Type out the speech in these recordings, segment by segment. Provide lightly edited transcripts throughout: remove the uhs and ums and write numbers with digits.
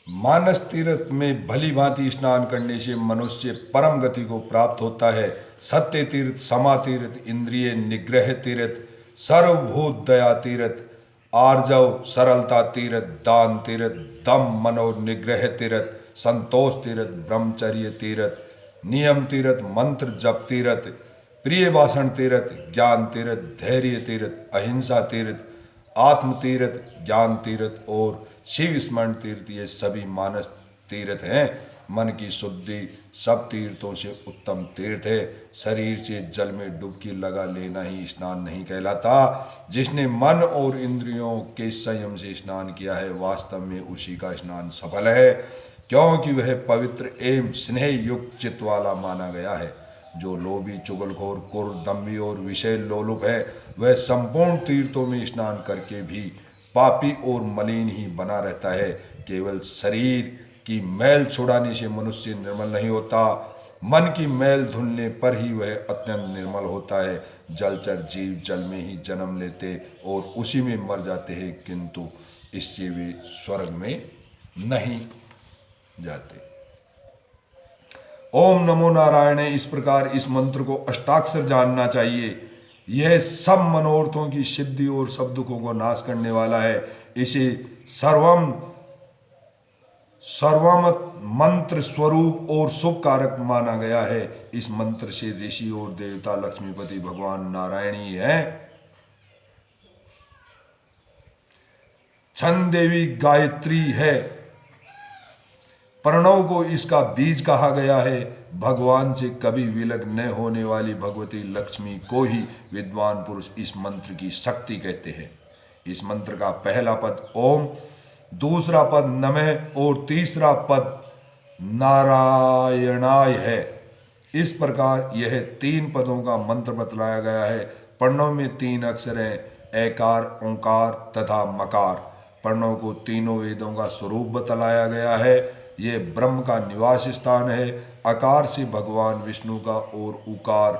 मानस तीर्थ में भली भांति स्नान करने से मनुष्य परम गति को प्राप्त होता है। सत्य तीर्थ, समा तीर्थ, इंद्रिय निग्रह तीर्थ, सर्वभूत दया तीर्थ, आर्जव सरलता तीर्थ, दान तीर्थ, दम मनोनिग्रह तीर्थ, संतोष तीर्थ, ब्रह्मचर्य तीर्थ, नियम तीर्थ, मंत्र जप तीर्थ, प्रिय भाषण तीर्थ, ज्ञान तीर्थ, धैर्य तीर्थ, अहिंसा तीर्थ, आत्म तीर्थ, ज्ञान तीर्थ और शिव स्मरण तीर्थ, ये सभी मानस तीर्थ हैं। मन की शुद्धि सब तीर्थों से उत्तम तीर्थ है। शरीर से जल में डुबकी लगा लेना ही स्नान नहीं कहलाता। जिसने मन और इंद्रियों के संयम से स्नान किया है, वास्तव में उसी का स्नान सफल है, क्योंकि वह पवित्र एवं स्नेह युक्त चित्त वाला माना गया है। जो लोभी, चुगलखोर, कुर, दम्भी और विषय लोलुप है, वह संपूर्ण तीर्थों में स्नान करके भी पापी और मलिन ही बना रहता है। केवल शरीर की मैल छुड़ाने से मनुष्य निर्मल नहीं होता, मन की मैल धुलने पर ही वह अत्यंत निर्मल होता है। जलचर जीव जल में ही जन्म लेते और उसी में मर जाते हैं, किंतु इससे वे स्वर्ग में नहीं जाते। ओम नमो नारायण। इस प्रकार इस मंत्र को अष्टाक्षर जानना चाहिए। यह सब मनोरथों की सिद्धि और सब दुखों को नाश करने वाला है। इसे सर्वम सर्वमत मंत्र स्वरूप और शुभ कारक माना गया है। इस मंत्र से ऋषि और देवता लक्ष्मीपति भगवान नारायण ही है। छंद देवी गायत्री है। प्रणव को इसका बीज कहा गया है। भगवान से कभी विलग न होने वाली भगवती लक्ष्मी को ही विद्वान पुरुष इस मंत्र की शक्ति कहते हैं। इस मंत्र का पहला पद ओम, दूसरा पद नमः और तीसरा पद नारायणाय है। इस प्रकार यह 3 पदों का मंत्र बतलाया गया है। प्रणव में 3 अक्षर हैं, एकार, ओंकार तथा मकार। प्रणव को तीनों वेदों का स्वरूप बतलाया गया है। ये ब्रह्म का निवास स्थान है। आकार से भगवान विष्णु का और उकार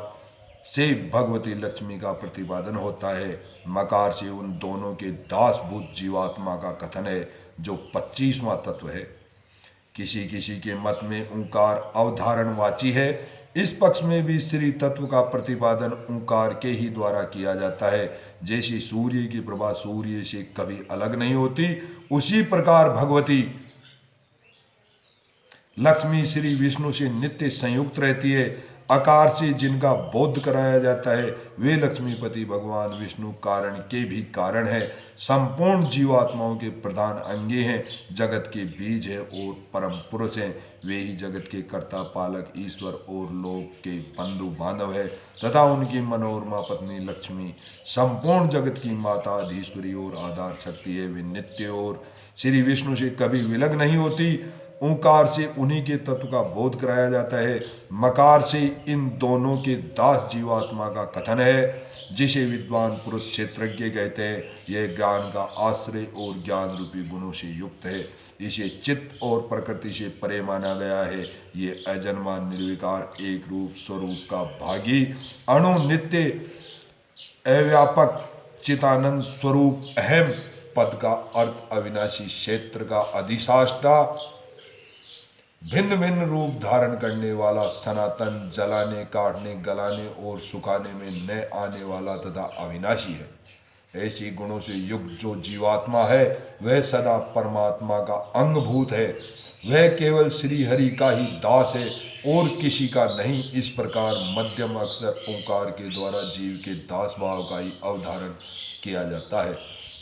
से भगवती लक्ष्मी का प्रतिपादन होता है। मकार से उन दोनों के दासभूत जीवात्मा का कथन है, जो 25वां तत्व है। किसी किसी के मत में ओंकार अवधारणवाची है। इस पक्ष में भी श्री तत्व का प्रतिपादन ओंकार के ही द्वारा किया जाता है। जैसे सूर्य की प्रभा सूर्य से कभी अलग नहीं होती, उसी प्रकार भगवती लक्ष्मी श्री विष्णु से नित्य संयुक्त रहती है। आकार से जिनका बोध कराया जाता है, वे लक्ष्मीपति भगवान विष्णु कारण के भी कारण है। संपूर्ण जीवात्माओं के प्रधान अंगे हैं, जगत के बीज है और परम पुरुष हैं। वे ही जगत के कर्ता, पालक, ईश्वर और लोक के बंधु बांधव है तथा उनकी मनोरमा पत्नी लक्ष्मी संपूर्ण जगत की माता, अधीश्वरी और आधार शक्ति है। वे नित्य और श्री विष्णु से कभी विलग नहीं होती। ओंकार से उन्हीं के तत्व का बोध कराया जाता है। मकार से इन दोनों के दास जीवात्मा का कथन है, जिसे विद्वान पुरुष क्षेत्रज्ञ कहते हैं। यह ज्ञान का आश्रय और ज्ञान रूपी गुणों से युक्त है। इसे चित्त और प्रकृति से परे माना गया है। ये अजन्मा, निर्विकार, एक रूप स्वरूप का भागी, अणु, नित्य, अव्यापक, चितानंद स्वरूप, अहम पद का अर्थ अविनाशी, क्षेत्र का अधिष्ठाता, भिन्न भिन्न रूप धारण करने वाला, सनातन, जलाने, काटने, गलाने और सुखाने में न आने वाला तथा अविनाशी है। ऐसी गुणों से युक्त जो जीवात्मा है, वह सदा परमात्मा का अंगभूत है। वह केवल श्री हरि का ही दास है और किसी का नहीं। इस प्रकार मध्यम अक्षर ओंकार के द्वारा जीव के दास भाव का ही अवधारण किया जाता है।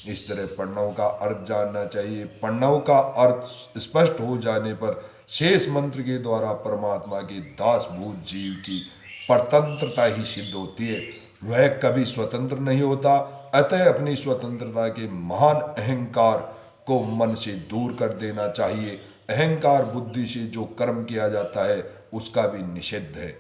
इस तरह प्रणव का अर्थ जानना चाहिए। प्रणव का अर्थ स्पष्ट हो जाने पर शेष मंत्र के द्वारा परमात्मा के दासभूत जीव की परतंत्रता ही सिद्ध होती है। वह कभी स्वतंत्र नहीं होता। अतः अपनी स्वतंत्रता के महान अहंकार को मन से दूर कर देना चाहिए। अहंकार बुद्धि से जो कर्म किया जाता है, उसका भी निषेध है।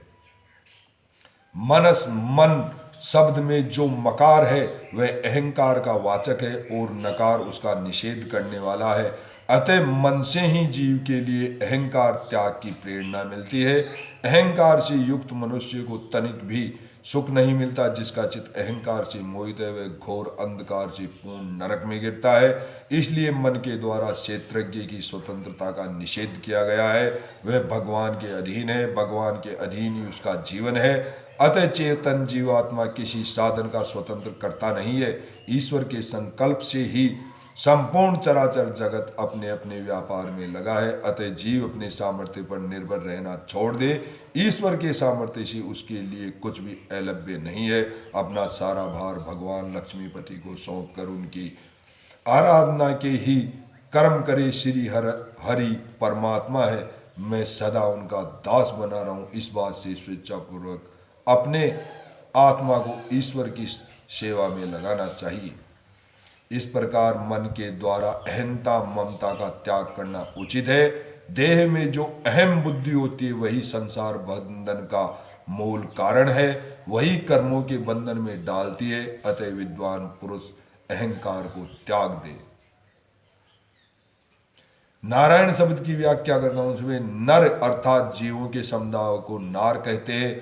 मनस, मन शब्द में जो मकार है, वह अहंकार का वाचक है और नकार उसका निषेध करने वाला है। अतः मन से ही जीव के लिए अहंकार त्याग की प्रेरणा मिलती है। अहंकार से युक्त मनुष्य को तनिक भी सुख नहीं मिलता। जिसका चित्त अहंकार से मोहित है वह घोर अंधकार से पूर्ण नरक में गिरता है। इसलिए मन के द्वारा क्षेत्रज्ञ की स्वतंत्रता का निषेध किया गया है। वह भगवान के अधीन है, भगवान के अधीन ही उसका जीवन है। अतः चेतन जीवात्मा किसी साधन का स्वतंत्र करता नहीं है। ईश्वर के संकल्प से ही संपूर्ण चराचर जगत अपने अपने व्यापार में लगा है। अतः जीव अपने सामर्थ्य पर निर्भर रहना छोड़ दे। ईश्वर के सामर्थ्य से उसके लिए कुछ भी अलभ्य नहीं है। अपना सारा भार भगवान लक्ष्मीपति को सौंप कर उनकी आराधना के ही कर्म करे। श्री हरि परमात्मा है, मैं सदा उनका दास बना रहा हूँ। इस बात से स्वेच्छापूर्वक अपने आत्मा को ईश्वर की सेवा में लगाना चाहिए। इस प्रकार मन के द्वारा अहंता ममता का त्याग करना उचित है। देह में जो अहम बुद्धि होती है वही संसार बंधन का मूल कारण है, वही कर्मों के बंधन में डालती है। अतः विद्वान पुरुष अहंकार को त्याग दे। नारायण शब्द की व्याख्या करता हूं। उसमें नर अर्थात जीवों के समुदाय को नार कहते हैं।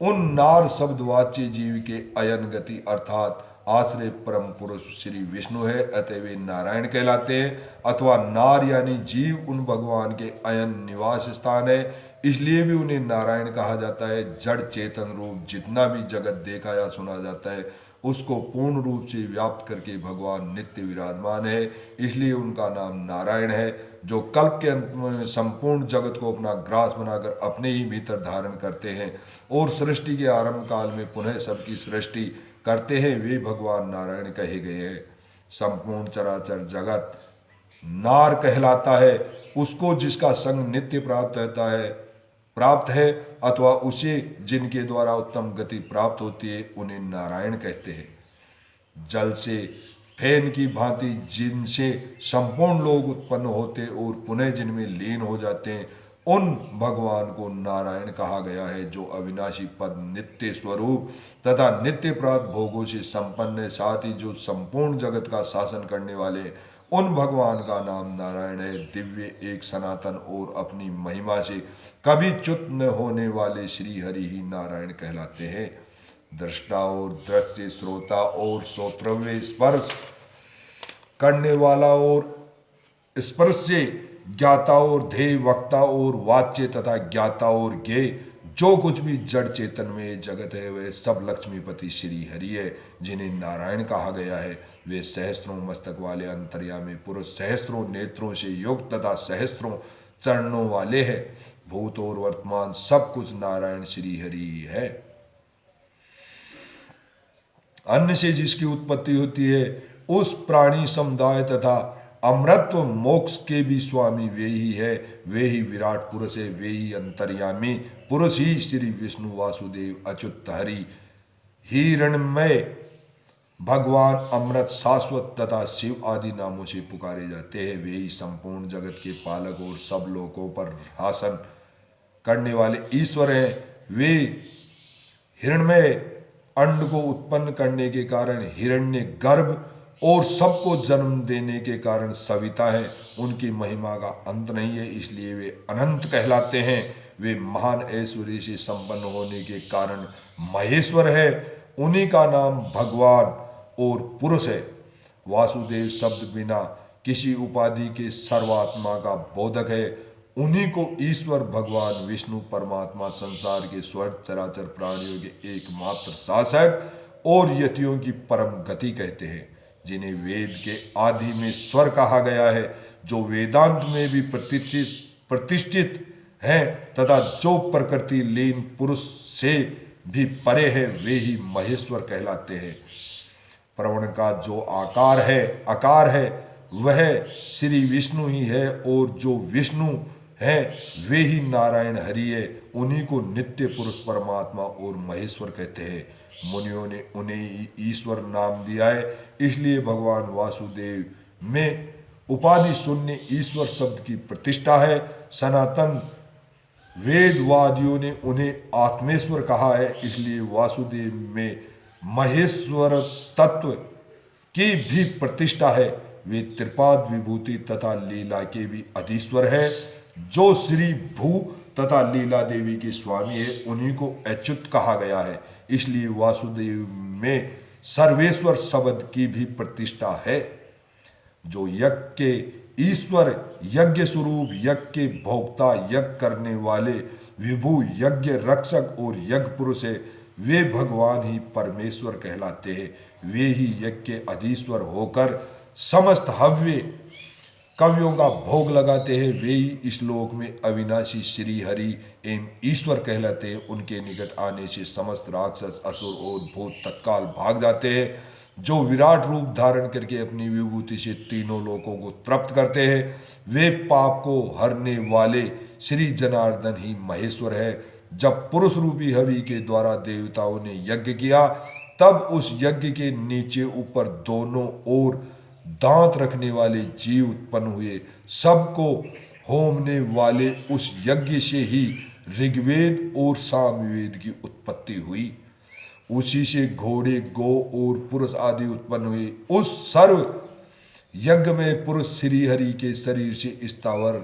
उन नार शब्द वाच्य जीव के अयन गति अर्थात आश्रय परम पुरुष श्री विष्णु है। अतः वे नारायण कहलाते हैं। अथवा नार यानी जीव उन भगवान के अयन निवास स्थान है, इसलिए भी उन्हें नारायण कहा जाता है। जड़ चेतन रूप जितना भी जगत देखा या सुना जाता है उसको पूर्ण रूप से व्याप्त करके भगवान नित्य विराजमान है, इसलिए उनका नाम नारायण है। जो कल्प के अंत में संपूर्ण जगत को अपना ग्रास बनाकर अपने ही भीतर धारण करते हैं और सृष्टि के आरंभ काल में पुनः सबकी सृष्टि करते हैं, वे भगवान नारायण कहे गए हैं। संपूर्ण चराचर जगत नार कहलाता है उसको जिसका संग नित्य प्राप्त है अथवा उसे जिनके द्वारा उत्तम गति प्राप्त होती है उन्हें नारायण कहते हैं। जल से फेन की भांति जिनसे संपूर्ण लोग उत्पन्न होते और पुनः जिनमें लीन हो जाते हैं उन भगवान को नारायण कहा गया है। जो अविनाशी पद नित्य स्वरूप तथा नित्य प्राप्त भोगों से संपन्न है, साथ ही जो संपूर्ण जगत का शासन करने वाले उन भगवान का नाम नारायण है। दिव्य एक सनातन और अपनी महिमा से कभी च्युत न होने वाले श्री हरि ही नारायण कहलाते हैं। दृष्टा और दृश्य, श्रोता और श्रोत्रव्य, स्पर्श करने वाला और स्पर्श से ज्ञाता और ध्येय, वक्ता और वाच्य तथा ज्ञाता और ज्ञेय, जो कुछ भी जड़ चेतन में जगत है वह सब लक्ष्मीपति श्री हरि है, जिन्हें नारायण कहा गया है। वे सहस्त्रों मस्तक वाले अंतर्यामी पुरुष, सहस्त्रों नेत्रों से युक्त तथा सहस्त्रों चरणों वाले हैं। भूत और वर्तमान सब कुछ नारायण श्री हरि है। अन्न से जिसकी उत्पत्ति होती है उस प्राणी समुदाय तथा अमृतत्व मोक्ष के भी स्वामी वे ही है। वे ही विराट पुरुष है, वे ही अंतर्यामी पुरुष ही श्री विष्णु, वासुदेव, अच्युत, हरि, हिरण्मय, भगवान, अमृत, शाश्वत तथा शिव आदि नामों से पुकारे जाते हैं। वे ही संपूर्ण जगत के पालक और सब लोगों पर शासन करने वाले ईश्वर हैं। वे हिरण्मय अंड को उत्पन्न करने के कारण हिरण्य गर्भ और सबको जन्म देने के कारण सविता है। उनकी महिमा का अंत नहीं है, इसलिए वे अनंत कहलाते हैं। वे महान ऐश्वर्य से संपन्न होने के कारण महेश्वर है। उन्हीं का नाम भगवान और पुरुष है। वासुदेव शब्द बिना किसी उपाधि के सर्वात्मा का बोधक है। उन्हीं को ईश्वर भगवान विष्णु परमात्मा संसार के स्वर्ग चराचर प्राणियों के एकमात्र शासक और यतियों की परम गति कहते हैं, जिन्हें वेद के आदि में स्वर कहा गया है, जो वेदांत में भी प्रतिष्ठित हैं तथा जो प्रकृति लीन पुरुष से भी परे है, वे ही महेश्वर कहलाते हैं। प्रवण का जो आकार है वह श्री विष्णु ही है, और जो विष्णु है वे ही नारायण हरि है। उन्हीं को नित्य पुरुष परमात्मा और महेश्वर कहते हैं। मुनियों ने उन्हें ईश्वर नाम दिया है, इसलिए भगवान वासुदेव में उपाधि शून्य ईश्वर शब्द की प्रतिष्ठा है। सनातन वेदवादियों ने उन्हें आत्मेश्वर कहा है, इसलिए वासुदेव में महेश्वर तत्व की भी प्रतिष्ठा है। वे त्रिपाद विभूति तथा लीला के भी अधीश्वर है। जो श्री भू तथा लीला देवी के स्वामी है उन्हीं को अच्युत कहा गया है, इसलिए वासुदेव में सर्वेश्वर शब्द की भी प्रतिष्ठा है। जो यज्ञ के ईश्वर, यज्ञ स्वरूप, यज्ञ के भोक्ता, यज्ञ करने वाले, विभु, यज्ञ रक्षक और यज्ञ पुरुष है, वे भगवान ही परमेश्वर कहलाते हैं। वे ही यज्ञ के अधीश्वर होकर समस्त हव्य कवियों का भोग लगाते हैं। वे ही इस लोक में अविनाशी श्री हरि एवं ईश्वर कहलाते हैं। उनके निकट आने से समस्त राक्षस, असुर और भूत तत्काल भाग जाते हैं। जो विराट रूप धारण करके अपनी विभूति से तीनों लोकों को तृप्त करते हैं, वे पाप को हरने वाले श्री जनार्दन ही महेश्वर है। जब पुरुष रूपी हवि के द्वारा देवताओं ने यज्ञ किया, तब उस यज्ञ के नीचे ऊपर दोनों ओर दांत रखने वाले जीव उत्पन्न हुए। सबको होमने वाले उस यज्ञ से ही ऋग्वेद और सामवेद की उत्पत्ति हुई। उसी से घोड़े, गौ और पुरुष आदि उत्पन्न हुए। उस सर्व यज्ञ में पुरुष श्री हरि के शरीर से स्थावर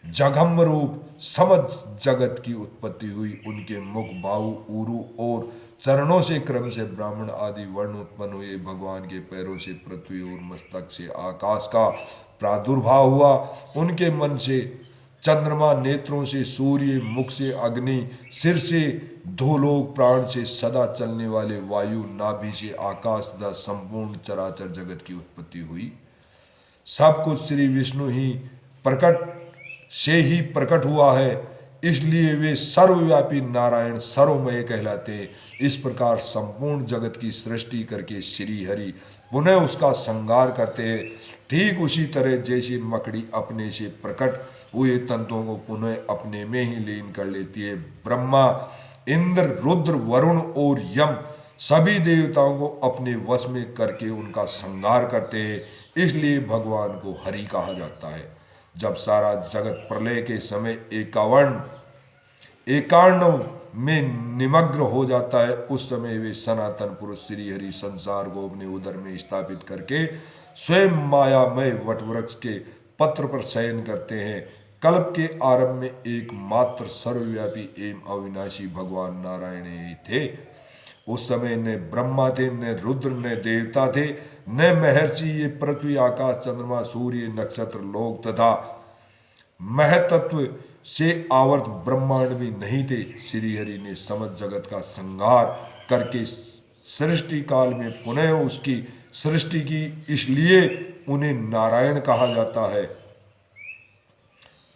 जघम रूप समस्त जगत की उत्पत्ति हुई। उनके मुख, बाहु, उरु और चरणों से क्रम से ब्राह्मण आदि वर्ण उत्पन्न हुए। भगवान के पैरों से पृथ्वी और मस्तक से आकाश का प्रादुर्भाव हुआ। उनके मन से चंद्रमा, नेत्रों से सूर्य, मुख से अग्नि, सिर से धूलोक, प्राण से सदा चलने वाले वायु, नाभि से आकाश तथा संपूर्ण चराचर जगत की उत्पत्ति हुई। सब कुछ श्री विष्णु ही प्रकट से ही प्रकट हुआ है, इसलिए वे सर्वव्यापी नारायण सर्वमय कहलाते हैं। इस प्रकार संपूर्ण जगत की सृष्टि करके श्री हरि पुनः उसका संहार करते हैं। ठीक उसी तरह जैसे मकड़ी अपने से प्रकट हुए तंतुओं को पुनः अपने में ही लीन कर लेती है। ब्रह्मा, इंद्र, रुद्र, वरुण और यम सभी देवताओं को अपने वश में करके उनका संहार करते हैं। इसलिए भगवान को हरि कहा जाता है। जब सारा जगत प्रलय के समय एकार्णव में निमग्न हो जाता है, उस समय वे सनातन पुरुष श्री हरि संसार को अपने उदर में स्थापित करके स्वयं मायामय वटवृक्ष के पत्र पर शयन करते हैं। कल्प के आरंभ में एकमात्र सर्वव्यापी एवं अविनाशी भगवान नारायण ही थे। उस समय न ब्रह्मा थे, न रुद्र, न देवता थे, न महर्षि। ये पृथ्वी, आकाश, चंद्रमा, सूर्य, नक्षत्र, लोक तथा महतत्व से आवर्त ब्रह्मांड भी नहीं थे। श्री हरि ने समस्त जगत का संहार करके सृष्टि काल में पुनः उसकी सृष्टि की, इसलिए उन्हें नारायण कहा जाता है।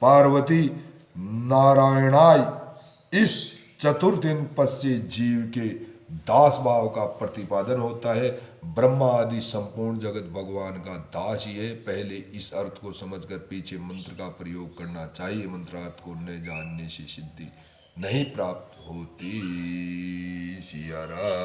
पार्वती नारायणाय इस चतुर्दिन पद से जीव के दास भाव का प्रतिपादन होता है। ब्रह्मा आदि संपूर्ण जगत भगवान का दास ही है। पहले इस अर्थ को समझकर पीछे मंत्र का प्रयोग करना चाहिए। मंत्रार्थ को न जानने से सिद्धि नहीं प्राप्त होती। सिया राम।